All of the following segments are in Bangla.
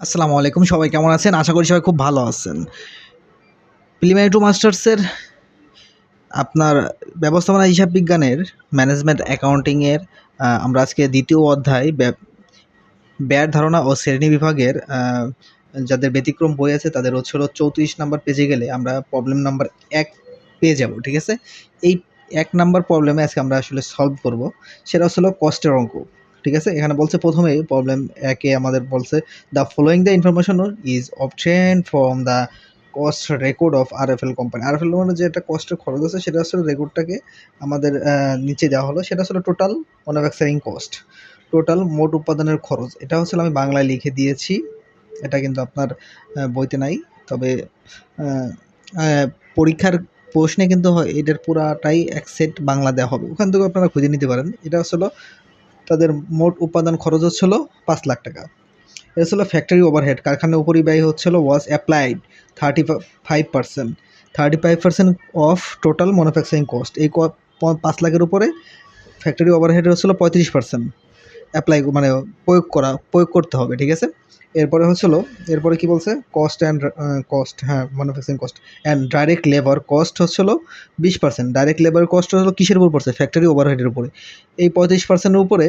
আসসালামু আলাইকুম, সবাই কেমন আছেন? আশা করি সবাই খুব ভালো আছেন। প্রিলিমিনারি টু মাস্টার্সের আপনার ব্যবস্থাপনা হিসাব বিজ্ঞানের ম্যানেজমেন্ট অ্যাকাউন্টিংয়ের আমরা আজকে দ্বিতীয় অধ্যায় ব্যয়ের ধারণা ও শ্রেণী বিভাগের যাদের ব্যতিক্রম বই আছে তাদের হচ্ছে হলো 34 নাম্বার পেজে গেলে আমরা প্রবলেম নাম্বার 1 পেয়ে যাব। ঠিক আছে? এই 1 নাম্বার প্রবলেমে আজকে আমরা আসলে সলভ করব। সেটা হচ্ছে হলো কস্টের অঙ্ক। ঠিক আছে? এখানে বলছে প্রথমেই প্রবলেম 1 এ আমাদের বলছে, "the following the information is obtained from the cost record of RFL company." RFL মানে যে একটা কস্টের খরচ আছে সেটা আসলে রেকর্ডটাকে আমাদের নিচে দেওয়া হলো। সেটা আসলে টোটাল ম্যানুফ্যাকচারিং কস্ট। টোটাল মোট উৎপাদনের খরচ। এটা হচ্ছে আমি বাংলায় লিখে দিয়েছি। এটা কিন্তু আপনার বইতে নাই। তবে আ আ পরীক্ষার প্রশ্নে কিন্তু এটার পুরাটাই এক সেট বাংলা দেওয়া হবে। ওখান থেকেও আপনারা খুঁজে নিতে পারেন। এটা হচ্ছে হলো তাদের মোট উৎপাদন খরচ হচ্ছে হলো ৳৫,০০,০০০। এটা হচ্ছে হলো ফ্যাক্টরি ওভারহেড। কারখানার উপরিব্যয় হচ্ছে হলো was applied 35%। 35% of total manufacturing cost. এই ৫,০০,০০০ এর উপরে ফ্যাক্টরি ওভারহেড হচ্ছে হলো 35%। মানে প্রয়োগ করতে হবে। ঠিক আছে? এরপরে হচ্ছে হলো এরপরে কি বলছে? কস্ট, হ্যাঁ, manufacturing cost and direct labour cost হচ্ছে হলো 20%। ডাইরেক্ট লেবার কস্ট হলো কিসের উপর পড়ছে? ফ্যাক্টরি ওভারহেডের উপরে। এই 35% এর উপরে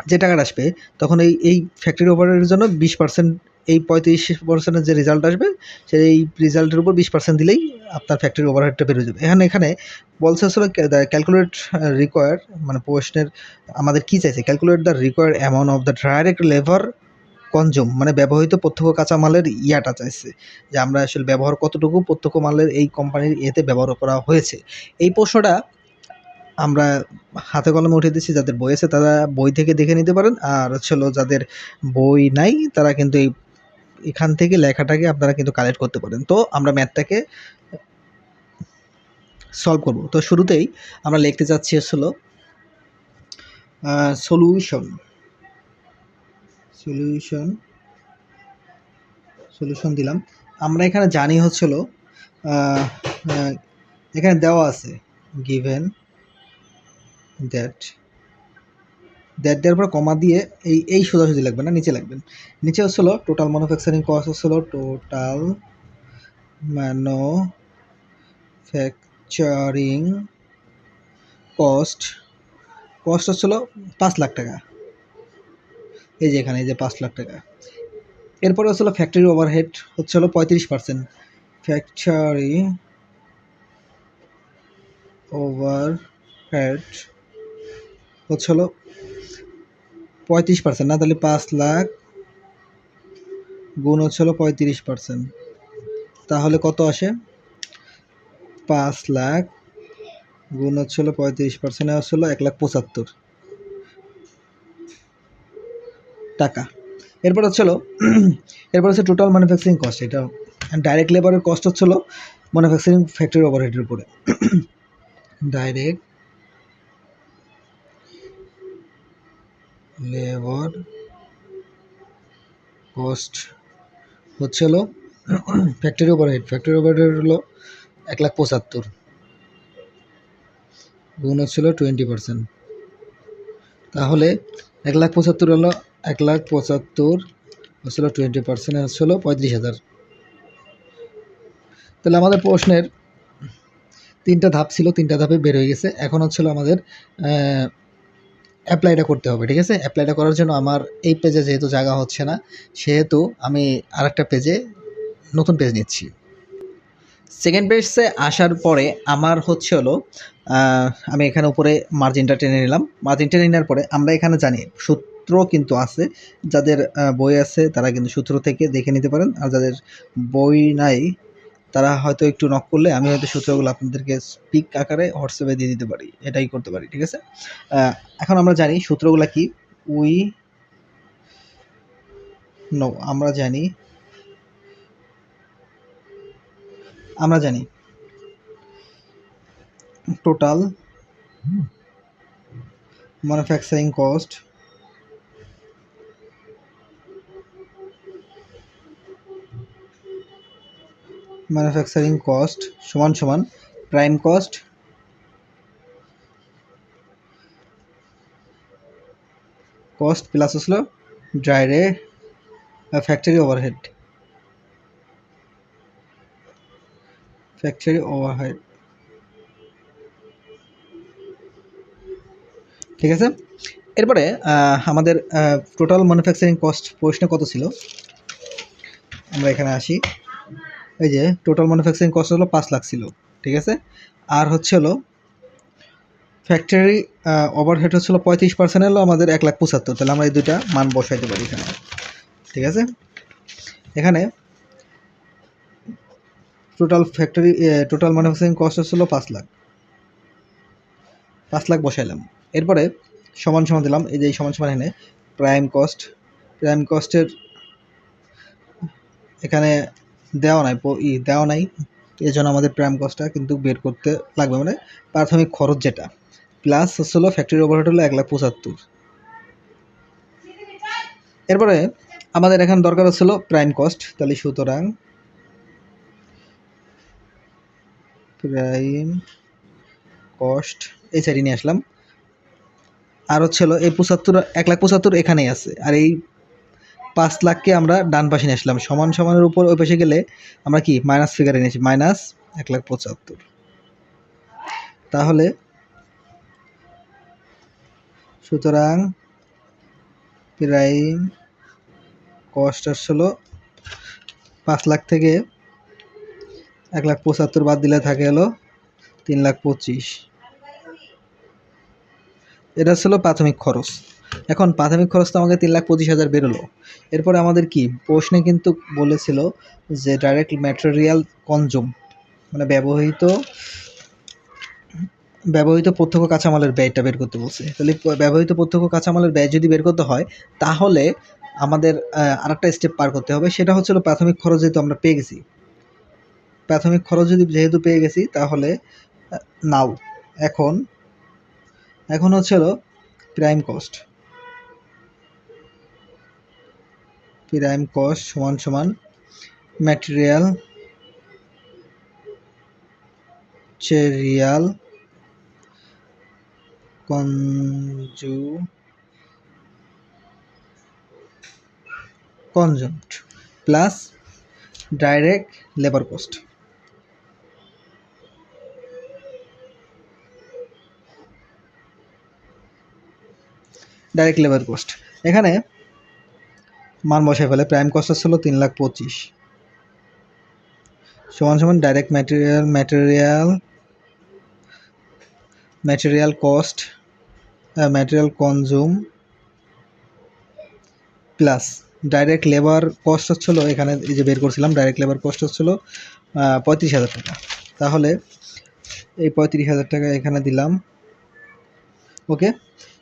যে টাকাটা আসবে তখন এই ফ্যাক্টরি ওভারহেডের জন্য 20%, এই 35% এর যে রেজাল্ট আসবে সেই রেজাল্টের উপর 20% দিলেই আপনার ফ্যাক্টরি ওভারহেডটা বের হয়ে যাবে। এখানে বলছে আসলে ক্যালকুলেট রিকোয়ার্ড, মানে প্রশ্নের আমাদের কি চাইছে? Calculate the required amount of the direct labour consume, মানে ব্যবহৃত প্রত্যক্ষ কাঁচামালের ইয়াটা চাইছে, যে আমরা আসলে ব্যবহার কতটুকু প্রত্যক্ষ মালের এই কোম্পানির ইয়েতে ব্যবহার করা হয়েছে। এই প্রশ্নটা আমরা হাতে কলমে উঠিয়ে দিচ্ছি। যাদের বই আছে তারা বই থেকে দেখে নিতে পারেন। আর হচ্ছে হলো যাদের বই নাই তারা কিন্তু এখান থেকে লেখাটাকে আপনারা কিন্তু কালেক্ট করতে পারেন। তো আমরা ম্যাথটাকে সলভ করব। তো শুরুতেই আমরা লিখতে চাচ্ছি হচ্ছে হলো সলিউশন। সলিউশন সলিউশন দিলাম। আমরা এখানে জানি হচ্ছে হলো আ আ এখানে দেওয়া আছে গিভেন দ্যাট দেওয়ার পরে কমা দিয়ে এই সোজাসুজি লিখবেন না, নিচে লিখবেন। নিচে হচ্ছে হলো টোটাল ম্যানুফ্যাকচারিং কস্ট হচ্ছে হলো টোটাল ম্যানুফ্যাকচারিং কস্ট হচ্ছে হলো ৳৫,০০,০০০। এই যে এখানে এই যে ৳৫,০০,০০০। এরপরে হচ্ছে হলো ফ্যাক্টরি ওভারহেড হচ্ছে হলো 35%। ফ্যাক্টরি ওভারহেড হচ্ছে হলো 35%, না তাহলে ৫,০০,০০০ গুণ হচ্ছে হলো 35%। তাহলে কত আসে? ৫,০০,০০০ গুণ হচ্ছে হলো 35%, হচ্ছে হলো ১,৭৫,০০০ টাকা। এরপর হচ্ছে হলো এরপর হচ্ছে টোটাল ম্যানুফ্যাকচারিং কস্ট। এটা ডাইরেক্ট লেবারের কস্ট হচ্ছে হলো ম্যানুফ্যাকচারিং ফ্যাক্টরি ওভারহেডের উপরে। ডাইরেক্ট লেবার কস্ট হচ্ছে হলো ফ্যাক্টরি ওভারহেড হলো ১,৭৫,০০০ গুণ হচ্ছিল 20%। তাহলে ১,৭৫,০০০ হলো ১,৭৫,০০০ হচ্ছিল 20%, হচ্ছিল ৩৫,০০০। তাহলে আমাদের প্রশ্নের ৩টা ধাপ ছিল, ৩টা ধাপে বের হয়ে গেছে। এখন হচ্ছিল আমাদের অ্যাপ্লাইটা করতে হবে। ঠিক আছে? অ্যাপ্লাইটা করার জন্য আমার এই পেজে যেহেতু জায়গা হচ্ছে না, সেহেতু আমি আরেকটা পেজে নতুন পেজ নিচ্ছি। সেকেন্ড পেজে আসার পরে আমার হচ্ছে হলো আমি এখানে উপরে মার্জিনটা টেনে নিলাম। মার্জিন টেনে নেওয়ার পরে আমরা এখানে জানি সূত্র কিন্তু আছে। যাদের বই আছে তারা কিন্তু সূত্র থেকে দেখে নিতে পারেন। আর যাদের বই নাই তারা হয়তো একটু নক করলে আমি হয়তো সূত্রগুলো আপনাদেরকে স্পিক আকারে হোয়াটসঅ্যাপে দিয়ে দিতে পারি। এটাই করতে পারি। ঠিক আছে? এখন আমরা জানি সূত্রগুলা কি? উই নো আমরা জানি টোটাল ম্যানুফ্যাকচারিং কস্ট সমান সমান প্রাইম কস্ট প্লাস হলো direct factory overhead, factory overhead, ঠিক আছে। এরপরে আমাদের টোটাল ম্যানুফ্যাকচারিং কস্ট প্রশ্নে কত ছিল, আমরা এখানে আসি। এই যে টোটাল ম্যানুফ্যাকচারিং কস্ট হলো 5 লাখ ছিল, ঠিক আছে। আর হচ্ছে হলো ফ্যাক্টরি ওভারহেড হচ্ছিল 35% হলো আমাদের 1,75,000, তাহলে আমরা এই দুইটা মান বসাইতে পারি এখানে, ঠিক আছে। এখানে টোটাল ম্যানুফ্যাকচারিং কস্ট হচ্ছিল 5 লাখ বসাইলাম। এরপরে সমান সমান দিলাম, এই যে সমান সমান এখানে প্রাইম কস্টের এখানে দেওয়া নাই, এই জন্য আমাদের প্রাইম কস্টটা কিন্তু বের করতে লাগবে, মানে প্রাথমিক খরচ যেটা, প্লাস হচ্ছিল ফ্যাক্টরি ওভারহেড হলো 1,75,000। এরপরে আমাদের এখানে দরকার হচ্ছিল প্রাইম কস্ট, তাহলে সুতরাং প্রাইম কস্ট এই সাইডে নিয়ে আসলাম। আর হচ্ছিল এই 1,75,000 এখানেই আছে, আর এই 5 লাখকে আমরা ডান পাশে নিয়ে আসলাম, সমান সমানের উপর ওই পাশে গেলে আমরা কি মাইনাস ফিগারে নিয়েছি, মাইনাস 1,75,000। তাহলে সুতরাং প্রাইম কস্ট আসছিল 5 লাখ থেকে 1,75,000 বাদ দিলে থাকে হলো 3,25,000। এটা ছিল প্রাথমিক খরচ। এখন প্রাথমিক খরচ তো আমাকে 3,25,000 বেরোলো। এরপরে আমাদের কি প্রশ্নে কিন্তু বলেছিল যে ডাইরেক্ট ম্যাটেরিয়াল কনজুম, মানে ব্যবহৃত প্রত্যক্ষ কাঁচামালের ব্যয়টা বের করতে বলছে। তাহলে ব্যবহৃত প্রত্যক্ষ কাঁচামালের ব্যয় যদি বের করতে হয়, তাহলে আমাদের আরেকটা স্টেপ পার করতে হবে, সেটা হচ্ছিল প্রাথমিক খরচ যেহেতু আমরা পেয়ে গেছি, প্রাথমিক খরচ যেহেতু পেয়ে গেছি, তাহলে নাও এখন হচ্ছিল প্রাইম কস্ট সমান সমান material consumed plus direct labour cost. এখানে মান বসাই ফেলে প্রাইম কস্ট ছিল 3,25,000 সমান সমান direct material cost, material consume plus direct labour cost হচ্ছিল, এখানে এই যে বের করছিলাম ডাইরেক্ট লেবার কস্ট হচ্ছিল 35,000 টাকা। তাহলে এই 35,000 টাকা এখানে দিলাম, ওকে।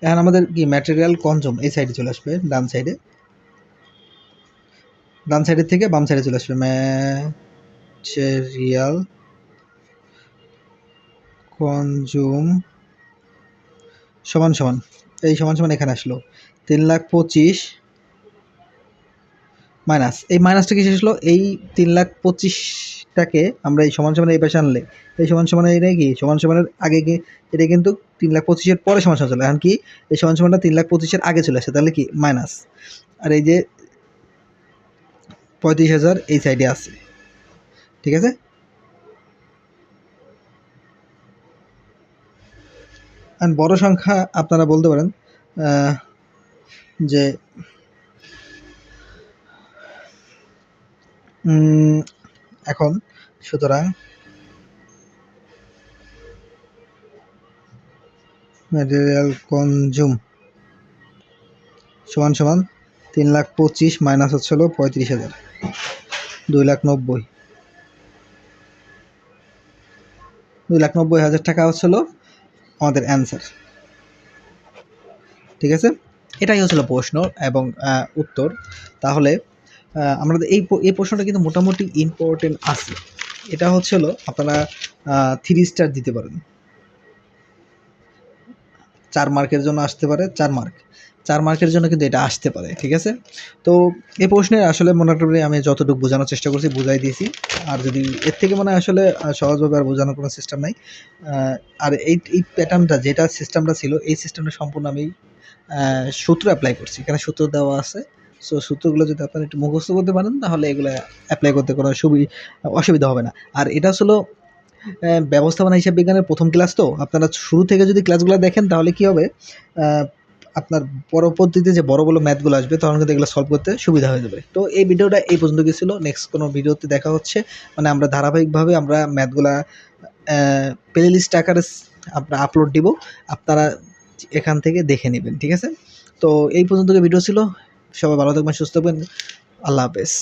এখন আমাদের কি ম্যাটেরিয়াল কনজুম এই সাইডে চলে আসবে, ডান সাইডের থেকে বাম সাইডে চলে আসবে, ম্যাটেরিয়াল কনজুম সমান সমান এখানে আসলো 3,25,000 মাইনাস, এই মাইনাসটা কিসে আসলো, এই 3,25,000টাকে আমরা এই সমান সমান এই পাশে আনলে এই সমান সমান এটা কি সমান সমানের আগে কি, এটা কিন্তু 3,25,000 পরে সমান সমান চলে, এখন কি এই সমান সমানটা 3,25,000 আগে চলে আসে, তাহলে কি মাইনাস, আর এই যে 35,000 এই সাইডে আছে, ঠিক আছে। আর বড় সংখ্যা আপনারা বলতে পারেন যে এখন সুতরাং ম্যাটেরিয়াল কনজুম সমান সমান 3,25,000 মাইনাস হচ্ছিল 35,000, 2,90,000 টাকা হচ্ছিল আমাদের অ্যান্সার, ঠিক আছে। এটাই হচ্ছিল প্রশ্ন এবং উত্তর। তাহলে আমরা এই প্রশ্নটা কিন্তু মোটামুটি ইম্পর্টেন্ট আছে, এটা হচ্ছিল আপনারা 3 স্টার দিতে পারেন, 4 মার্কের জন্য আসতে পারে, 4 মার্কের জন্য কিন্তু এটা আসতে পারে, ঠিক আছে। তো এই প্রশ্নে আসলে মোটামুটি আমি যতটুকু বোঝানোর চেষ্টা করছি বুঝাই দিয়েছি, আর যদি এর থেকে মানে আসলে সহজভাবে আর বোঝানোর কোনো সিস্টেম নাই। আর এই প্যাটার্নটা সিস্টেমটা ছিল, এই সিস্টেমটা সম্পূর্ণ আমি সূত্র অ্যাপ্লাই করছি, এখানে সূত্র দেওয়া আছে, সো সূত্রগুলো যদি আপনারা একটু মুখস্থ করতে পারেন তাহলে এগুলো অ্যাপ্লাই করতে কোনো অসুবিধা হবে না। আর এটা হলো ব্যবস্থাপনা হিসাব বিজ্ঞানের প্রথম ক্লাস, তো আপনারা শুরু থেকে যদি ক্লাসগুলো দেখেন তাহলে কি হবে, আপনার পরবর্তীতে যে বড় ম্যাথগুলো আসবে তখন কিন্তু এগুলো সলভ করতে সুবিধা হয়ে যাবে। তো এই ভিডিওটা এই পর্যন্ত ছিল। নেক্সট কোনো ভিডিওতে দেখা হচ্ছে, মানে আমরা ধারাবাহিকভাবে আমরা ম্যাথগুলা প্লে লিস্ট আকারে আমরা আপলোড দিব, আপনারা এখান থেকে দেখে নেবেন, ঠিক আছে? তো এই পর্যন্ত ভিডিও ছিল। সবাই ভালো থাকবেন, সুস্থ থাকবেন। আল্লাহ হাফেজ।